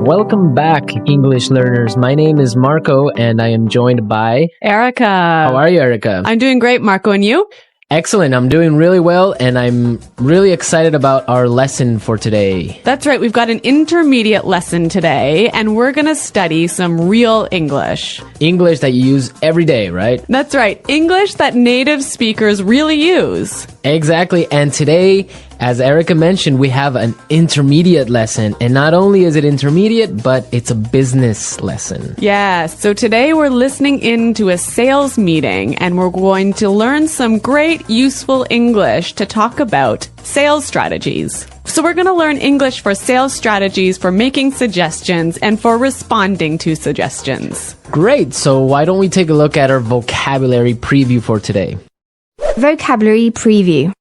Welcome back, English learners. My name is Marco, and I am joined by Erica. How are you, Erica? I'm doing great, Marco. And you? Excellent. I'm doing really well, and I'm really excited about our lesson for today. That's right. We've got an intermediate lesson today, and we're going to study some real English. English that you use every day, right? That's right. English that native speakers really use. Exactly. And today, as Erica mentioned, we have an intermediate lesson. And not only is it intermediate, but it's a business lesson. Yes. So today we're listening in to a sales meeting, and we're going to learn some great, useful English to talk about sales strategies. So we're going to learn English for sales strategies, for making suggestions, and for responding to suggestions. Great. So why don't we take a look at our vocabulary preview for today? Vocabulary preview.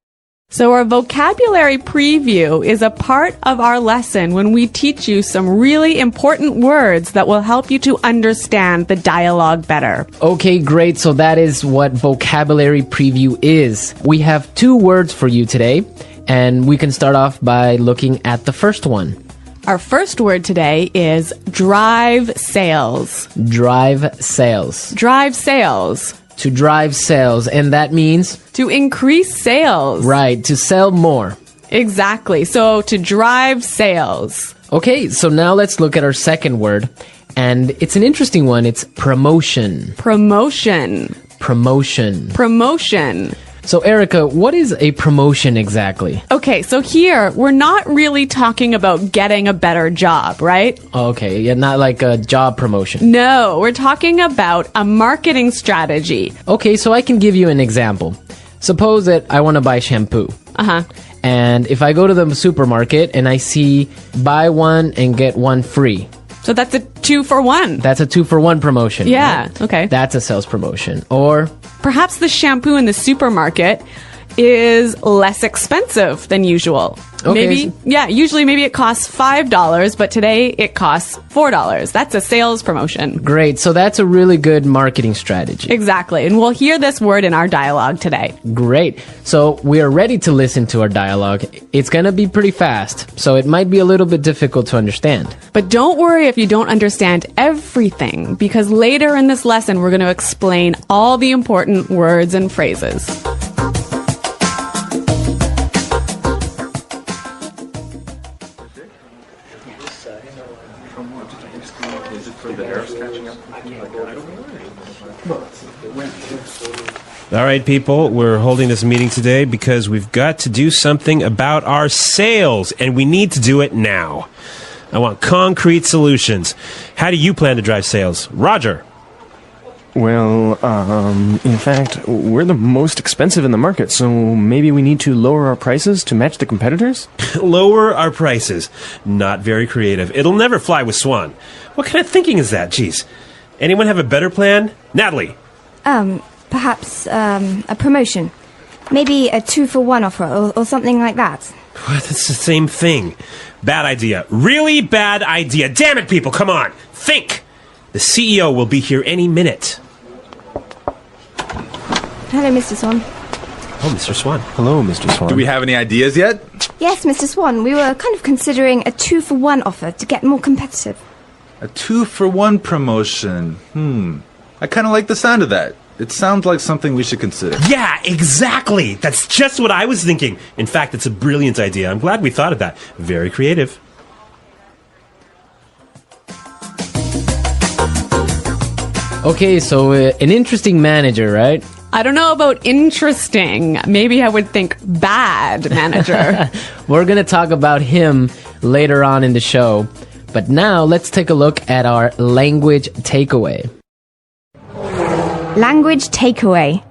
So our vocabulary preview is a part of our lesson when we teach you some really important words that will help you to understand the dialogue better. Okay, great. So that is what vocabulary preview is. We have 2 words for you today, and we can start off by looking at the first one. Our first word today is drive sales. Drive sales. Drive sales. To drive sales, and that means? To increase sales. Right, to sell more. Exactly. So to drive sales. Okay, so now let's look at our second word, and it's an interesting one. It's promotion. Promotion. Promotion. Promotion. So Erica, what is a promotion exactly? Okay, so here we're not really talking about getting a better job, right? Okay, yeah, not like a job promotion. No, we're talking about a marketing strategy. Okay, so I can give you an example. Suppose that I want to buy shampoo. Uh-huh. And if I go to the supermarket and I see buy one and get one free. So that's a 2-for-1. That's a 2-for-1 promotion. Yeah, right? okay. That's a sales promotion. Or perhaps the shampoo in the supermarket is less expensive than usual. Okay. Usually maybe it costs $5, but today it costs $4. That's a sales promotion. Great. So that's a really good marketing strategy. Exactly. And we'll hear this word in our dialogue today. Great. So we are ready to listen to our dialogue. It's going to be pretty fast, so it might be a little bit difficult to understand. But don't worry if you don't understand everything, because later in this lesson, we're going to explain all the important words and phrases. All right, people, we're holding this meeting today because we've got to do something about our sales, and we need to do it now. I want concrete solutions. How do you plan to drive sales? Roger. Well, in fact, we're the most expensive in the market, so maybe we need to lower our prices to match the competitors? Lower our prices. Not very creative. It'll never fly with Swan. What kind of thinking is that? Jeez. Anyone have a better plan? Natalie. Perhaps a promotion. Maybe a 2-for-1 offer or something like that. What? That's the same thing. Bad idea. Really bad idea. Damn it, people, come on. Think. The CEO will be here any minute. Hello, Mr. Swan. Oh, Mr. Swan. Hello, Mr. Swan. Do we have any ideas yet? Yes, Mr. Swan. We were kind of considering a 2-for-1 offer to get more competitive. A 2-for-1 promotion. I kind of like the sound of that. It sounds like something we should consider. Yeah, exactly. That's just what I was thinking. In fact, it's a brilliant idea. I'm glad we thought of that. Very creative. Okay, so an interesting manager, right? I don't know about interesting. Maybe I would think bad manager. We're going to talk about him later on in the show. But now let's take a look at our language takeaway. Language takeaway.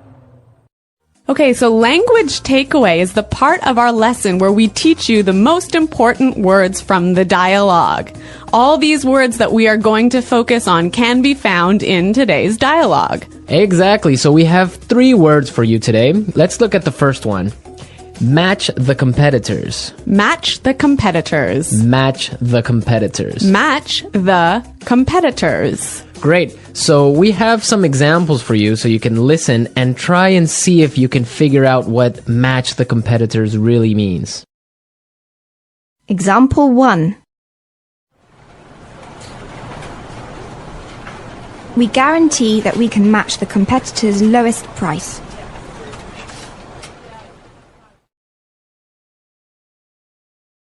Okay, so language takeaway is the part of our lesson where we teach you the most important words from the dialogue. All these words that we are going to focus on can be found in today's dialogue. Exactly. So we have 3 words for you today. Let's look at the first one. Match the competitors. Match the competitors. Match the competitors. Match the competitors. Great. So we have some examples for you so you can listen and try and see if you can figure out what match the competitors really means. Example 1. We guarantee that we can match the competitor's lowest price.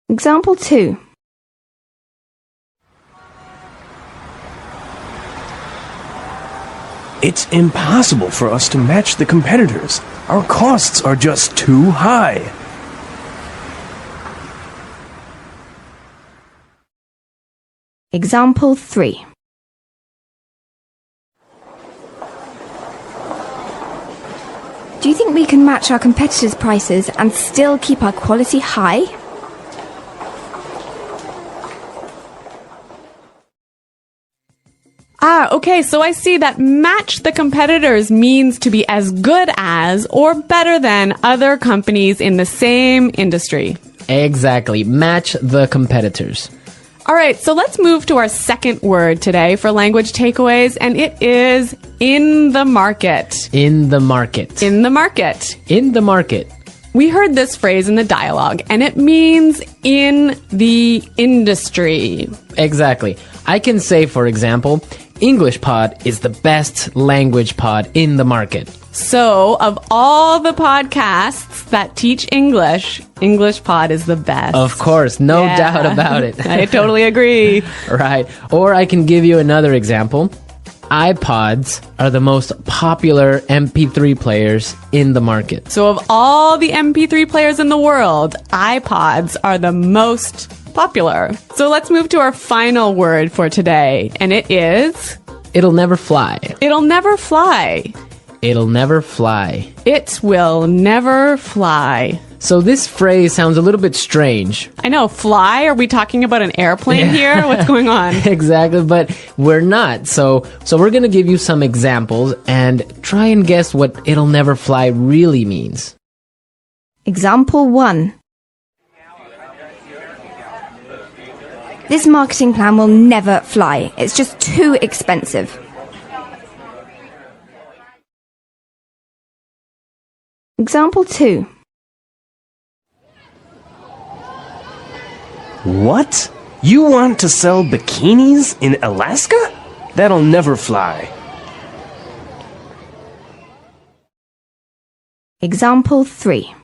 Example 2. It's impossible for us to match the competitors. Our costs are just too high. Example 3. Do you think we can match our competitors' prices and still keep our quality high? Okay, so I see that match the competitors means to be as good as or better than other companies in the same industry. Exactly. Match the competitors. All right, so let's move to our second word today for language takeaways, and it is in the market. In the market. In the market. In the market. We heard this phrase in the dialogue, and it means in the industry. Exactly. I can say, for example, English Pod is the best language pod in the market. So, of all the podcasts that teach English, English Pod is the best. Of course, no Yeah. doubt about it. I totally agree. Right. Or I can give you another example. iPods are the most popular MP3 players in the market. So, of all the MP3 players in the world, iPods are the most popular. So, let's move to our final word for today, and it is... It'll never fly. It'll never fly. It'll never fly. It will never fly. So this phrase sounds a little bit strange. I know, fly? Are we talking about an airplane here? What's going on? Exactly, but we're not. So we're going to give you some examples and try and guess what it'll never fly really means. Example 1. This marketing plan will never fly. It's just too expensive. Example 2. What? You want to sell bikinis in Alaska? That'll never fly. Example 3.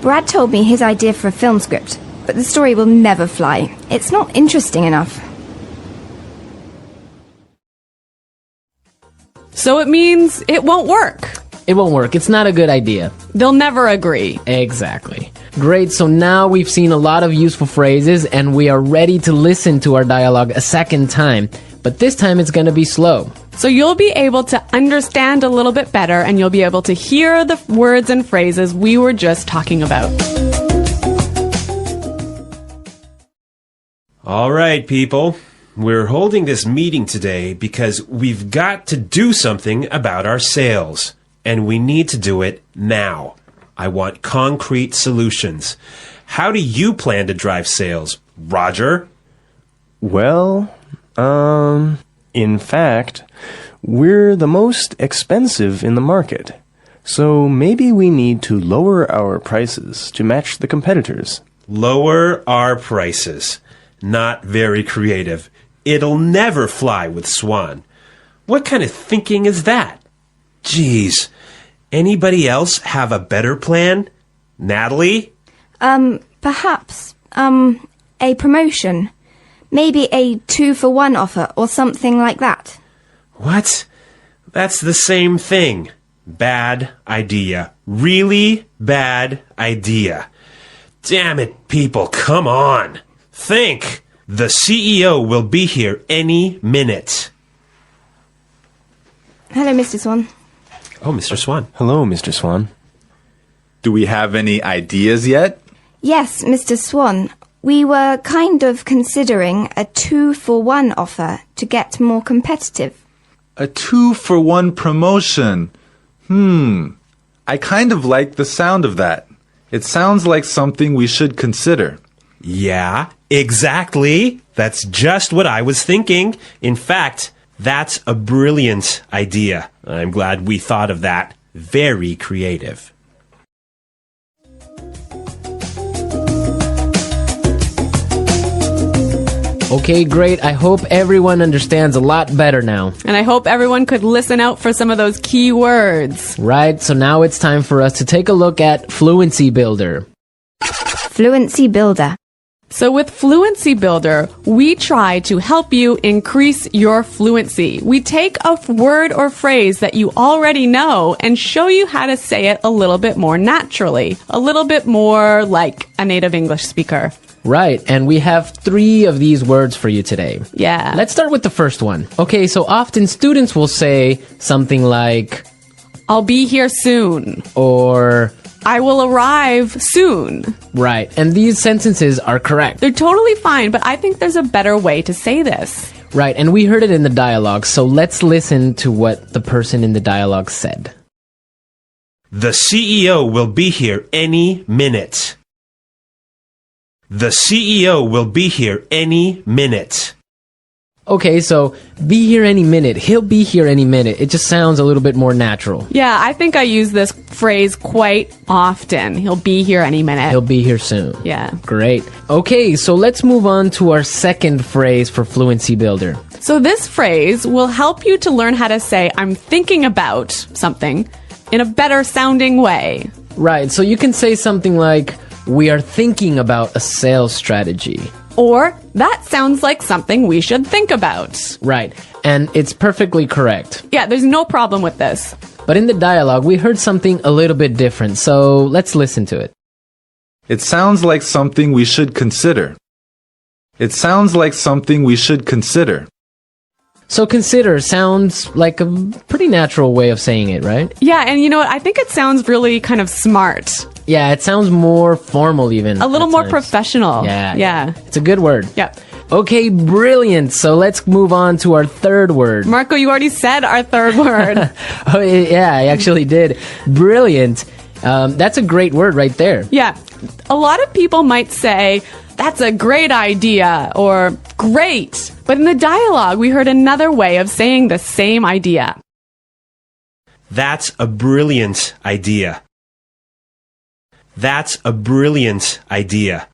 Brad told me his idea for a film script, but the story will never fly. It's not interesting enough. So it means it won't work. It won't work. It's not a good idea. They'll never agree. Exactly. Great, so now we've seen a lot of useful phrases and we are ready to listen to our dialogue a second time. But this time it's going to be slow. So you'll be able to understand a little bit better and you'll be able to hear the words and phrases we were just talking about. All right, people. We're holding this meeting today because we've got to do something about our sales. And we need to do it now. I want concrete solutions. How do you plan to drive sales, Roger? Well, in fact, we're the most expensive in the market. So maybe we need to lower our prices to match the competitors. Lower our prices. Not very creative. It'll never fly with Swan. What kind of thinking is that? Geez. Anybody else have a better plan? Natalie? Perhaps, a promotion. Maybe a 2-for-1 offer or something like that. What? That's the same thing. Bad idea. Really bad idea. Damn it, people, come on. Think. The CEO will be here any minute. Hello, Mr. Swan. Oh, Mr. Swan. Hello, Mr. Swan. Do we have any ideas yet? Yes, Mr. Swan. We were kind of considering a 2-for-1 offer to get more competitive. A 2-for-1 promotion. I kind of like the sound of that. It sounds like something we should consider. Yeah, exactly. That's just what I was thinking. In fact, that's a brilliant idea. I'm glad we thought of that. Very creative. Okay, great. I hope everyone understands a lot better now. And I hope everyone could listen out for some of those key words. Right, so now it's time for us to take a look at Fluency Builder. Fluency Builder. So with Fluency Builder, we try to help you increase your fluency. We take a word or phrase that you already know and show you how to say it a little bit more naturally, a little bit more like a native English speaker. Right, and we have 3 of these words for you today. Yeah. Let's start with the first one. Okay, so often students will say something like, I'll be here soon. or... I will arrive soon. Right, and these sentences are correct. They're totally fine, but I think there's a better way to say this. Right, and we heard it in the dialogue, so let's listen to what the person in the dialogue said. The CEO will be here any minute. The CEO will be here any minute. Okay, so be here any minute. He'll be here any minute. It just sounds a little bit more natural. Yeah, I think I use this phrase quite often. He'll be here any minute. He'll be here soon. Yeah. Great. Okay, so let's move on to our second phrase for Fluency Builder. So this phrase will help you to learn how to say, I'm thinking about something in a better sounding way. Right, so you can say something like, we are thinking about a sales strategy. Or, that sounds like something we should think about. Right, and it's perfectly correct. Yeah, there's no problem with this. But in the dialogue, we heard something a little bit different, so let's listen to it. It sounds like something we should consider. It sounds like something we should consider. So consider sounds like a pretty natural way of saying it, right? Yeah, and you know what? I think it sounds really kind of smart. Yeah, it sounds more formal even. A little at more times. Yeah. Yeah. It's a good word. Yeah. Okay, brilliant. So let's move on to our third word. Marco, you already said our third word. Oh, yeah, I actually did. Brilliant. That's a great word right there. Yeah. A lot of people might say, that's a great idea, or great. But in the dialogue, we heard another way of saying the same idea. That's a brilliant idea. That's a brilliant idea.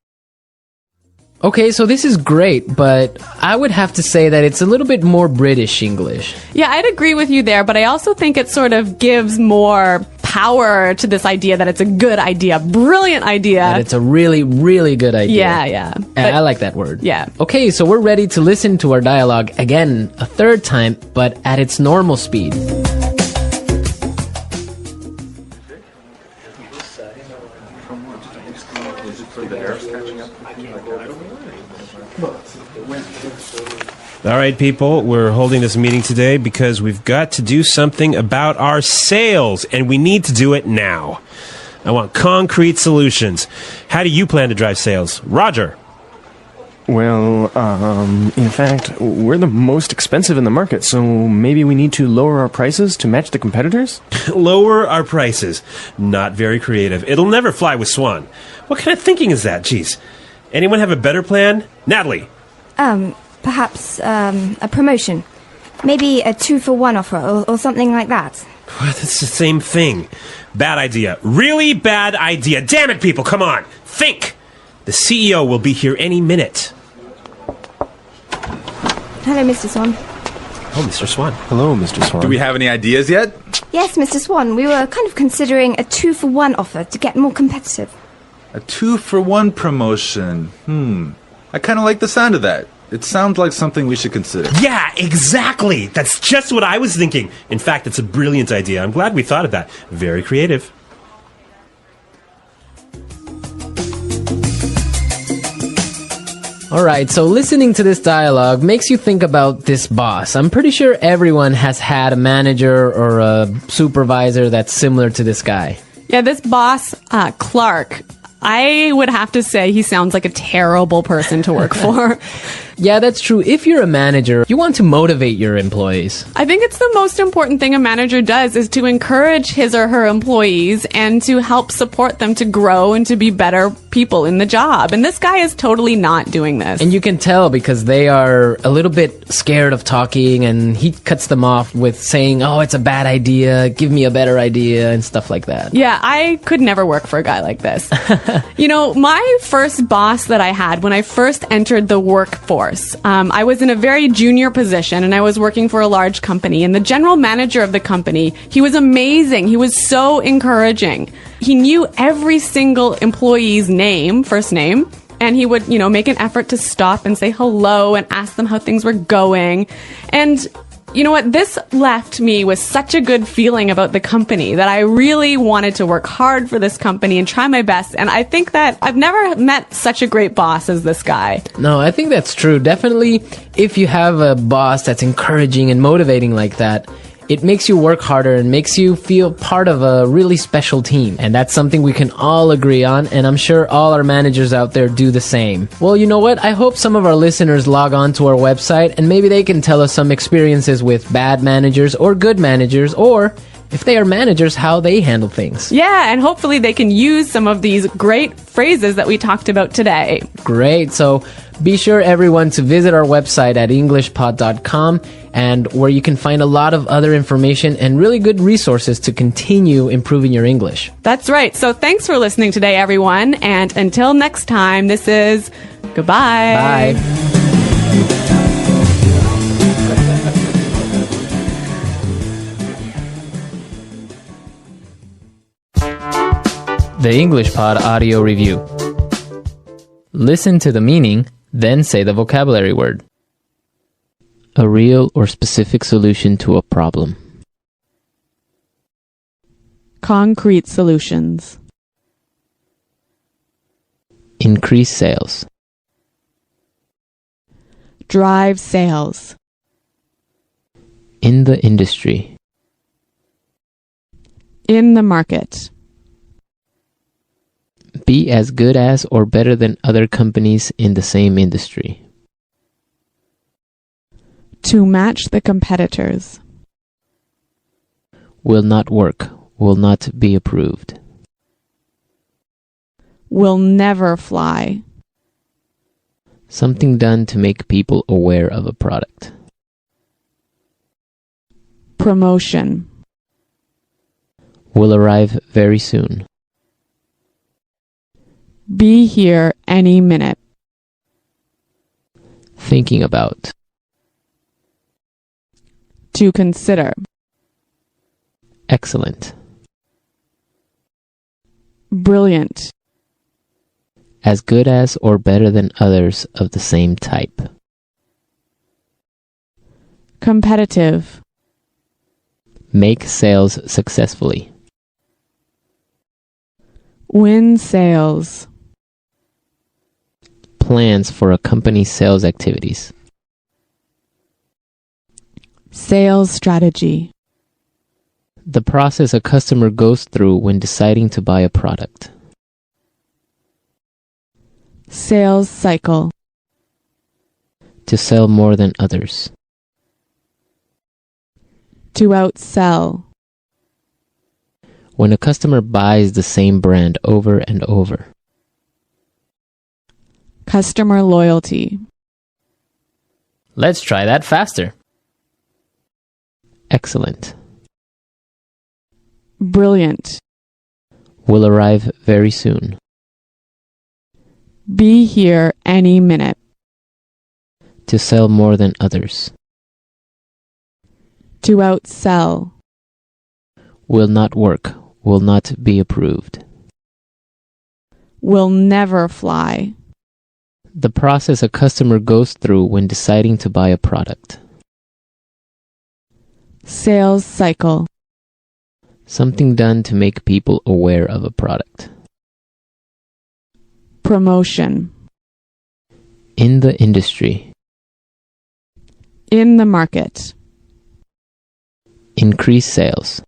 Okay, so this is great, but I would have to say that it's a little bit more British English. Yeah, I'd agree with you there, but I also think it sort of gives more power to this idea that it's a good idea, brilliant idea. That it's a really, really good idea. Yeah. And I like that word. Yeah. Okay, so we're ready to listen to our dialogue again a third time, but at its normal speed. All right, people, we're holding this meeting today because we've got to do something about our sales, and we need to do it now. I want concrete solutions. How do you plan to drive sales? Roger. Well, in fact, we're the most expensive in the market, so maybe we need to lower our prices to match the competitors? Lower our prices. Not very creative. It'll never fly with Swan. What kind of thinking is that? Jeez. Anyone have a better plan? Natalie. Perhaps a promotion. Maybe a 2-for-1 offer or something like that. What? It's the same thing. Bad idea. Really bad idea. Damn it, people, come on. Think. The CEO will be here any minute. Hello, Mr. Swan. Oh, Mr. Swan. Hello, Mr. Swan. Do we have any ideas yet? Yes, Mr. Swan, we were kind of considering a 2-for-1 offer to get more competitive. A 2-for-1 promotion. I kind of like the sound of that. It sounds like something we should consider. Yeah, exactly. That's just what I was thinking. In fact, it's a brilliant idea. I'm glad we thought of that. Very creative. All right, so listening to this dialogue makes you think about this boss. I'm pretty sure everyone has had a manager or a supervisor that's similar to this guy. Yeah, this boss, Clark, I would have to say he sounds like a terrible person to work for. Yeah, that's true. If you're a manager, you want to motivate your employees. I think it's the most important thing a manager does is to encourage his or her employees and to help support them to grow and to be better people in the job. And this guy is totally not doing this. And you can tell because they are a little bit scared of talking, and he cuts them off with saying, oh, it's a bad idea, give me a better idea, and stuff like that. Yeah, I could never work for a guy like this. You know, my first boss that I had when I first entered the workforce, I was in a very junior position and I was working for a large company, and the general manager of the company, he was amazing. He was so encouraging. He knew every single employee's name, first name, and he would, make an effort to stop and say hello and ask them how things were going. And you know what? This left me with such a good feeling about the company that I really wanted to work hard for this company and try my best. And I think that I've never met such a great boss as this guy. No, I think that's true. Definitely, if you have a boss that's encouraging and motivating like that, it makes you work harder and makes you feel part of a really special team. And that's something we can all agree on, and I'm sure all our managers out there do the same. Well, you know what? I hope some of our listeners log on to our website and maybe they can tell us some experiences with bad managers or good managers, or if they are managers, how they handle things. Yeah, and hopefully they can use some of these great phrases that we talked about today. Great. So be sure, everyone, to visit our website at englishpod.com, and where you can find a lot of other information and really good resources to continue improving your English. That's right. So thanks for listening today, everyone. And until next time, this is goodbye. Bye. The English Pod Audio Review. Listen to the meaning, then say the vocabulary word. A real or specific solution to a problem. Concrete solutions. Increase sales. Drive sales. In the industry. In the market. Be as good as or better than other companies in the same industry. To match the competitors. Will not work. Will not be approved. Will never fly. Something done to make people aware of a product. Promotion. Will arrive very soon. Be here any minute. Thinking about. To consider. Excellent. Brilliant. As good as or better than others of the same type. Competitive. Make sales successfully. Win sales. Plans for a company's sales activities. Sales strategy. The process a customer goes through when deciding to buy a product. Sales cycle. To sell more than others. To outsell. When a customer buys the same brand over and over. Customer loyalty. Let's try that faster. Excellent. Brilliant. Will arrive very soon. Be here any minute. To sell more than others. To outsell. Will not work. Will not be approved. Will never fly. The process a customer goes through when deciding to buy a product. Sales cycle. Something done to make people aware of a product. Promotion. In the industry. In the market. Increase sales.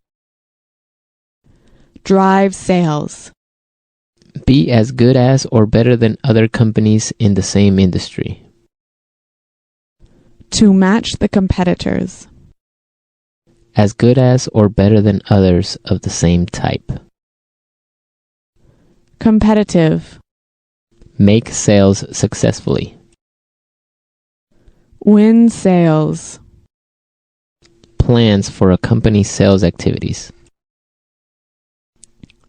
Drive sales. Be as good as or better than other companies in the same industry. To match the competitors. As good as or better than others of the same type. Competitive. Make sales successfully. Win sales. Plans for a company's sales activities.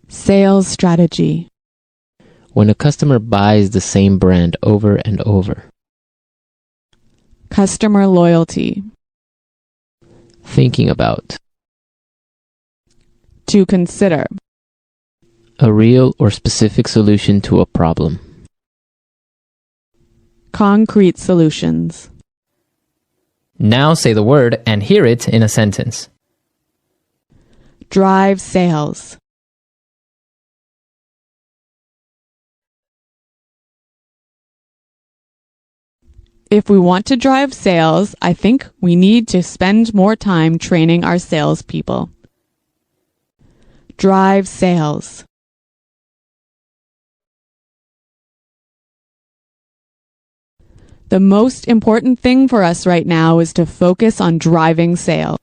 Sales strategy. When a customer buys the same brand over and over. Customer loyalty. Thinking about. To consider. A real or specific solution to a problem. Concrete solutions. Now say the word and hear it in a sentence. Drive sales. If we want to drive sales, I think we need to spend more time training our salespeople. Drive sales. The most important thing for us right now is to focus on driving sales.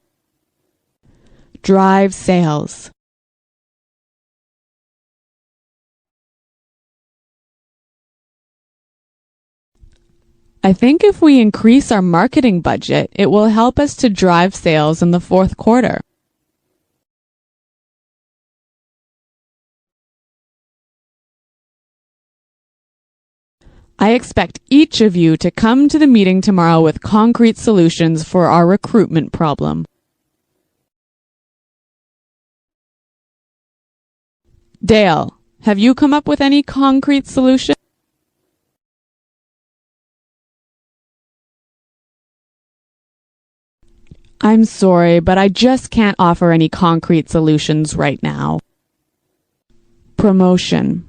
Drive sales. I think if we increase our marketing budget, it will help us to drive sales in the fourth quarter. I expect each of you to come to the meeting tomorrow with concrete solutions for our recruitment problem. Dale, have you come up with any concrete solution? I'm sorry, but I just can't offer any concrete solutions right now. Promotion.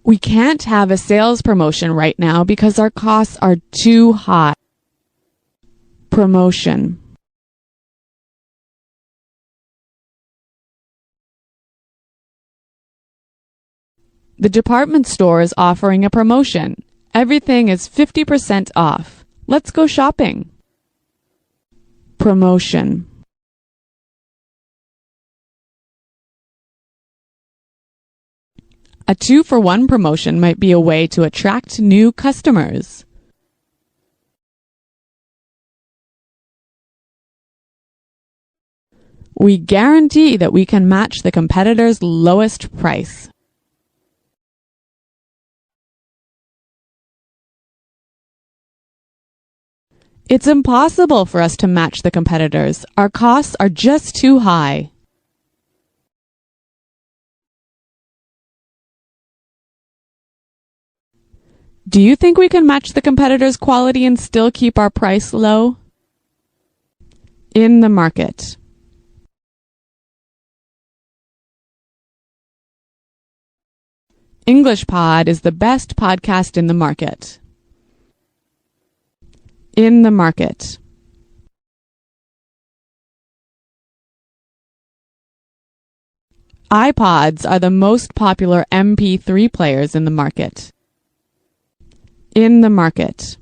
We can't have a sales promotion right now because our costs are too high. Promotion. The department store is offering a promotion. Everything is 50% off. Let's go shopping. Promotion. A 2-for-1 promotion might be a way to attract new customers. We guarantee that we can match the competitor's lowest price. It's impossible for us to match the competitors. Our costs are just too high. Do you think we can match the competitors' quality and still keep our price low? In the market. English Pod is the best podcast in the market. In the market. iPods are the most popular MP3 players in the market. In the market.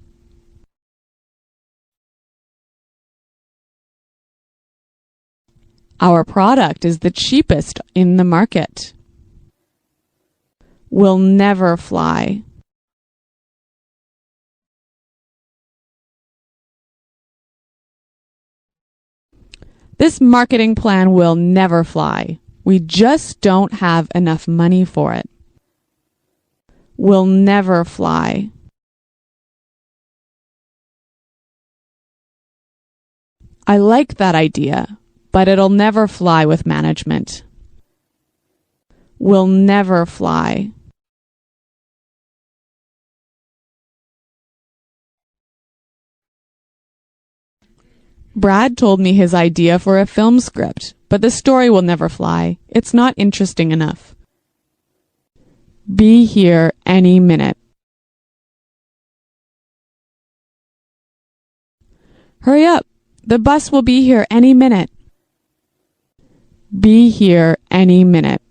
Our product is the cheapest in the market. Will never fly. This marketing plan will never fly. We just don't have enough money for it. Will never fly. I like that idea, but it'll never fly with management. Will never fly. Brad told me his idea for a film script, but the story will never fly. It's not interesting enough. Be here any minute. Hurry up. The bus will be here any minute. Be here any minute.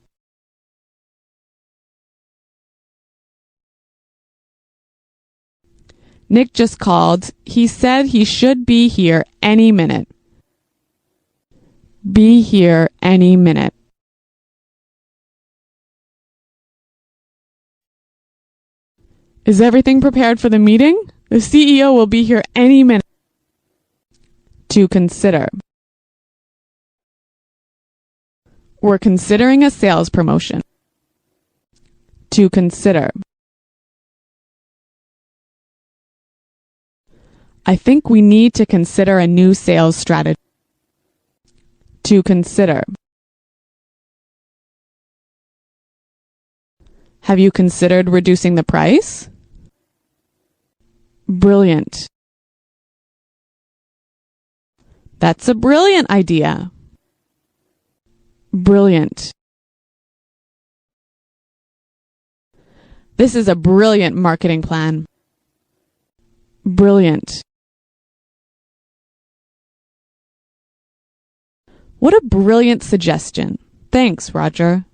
Nick just called. He said he should be here any minute. Be here any minute. Is everything prepared for the meeting? The CEO will be here any minute. To consider. We're considering a sales promotion. To consider. I think we need to consider a new sales strategy. To consider. Have you considered reducing the price? Brilliant. That's a brilliant idea. Brilliant. This is a brilliant marketing plan. Brilliant. What a brilliant suggestion. Thanks, Roger.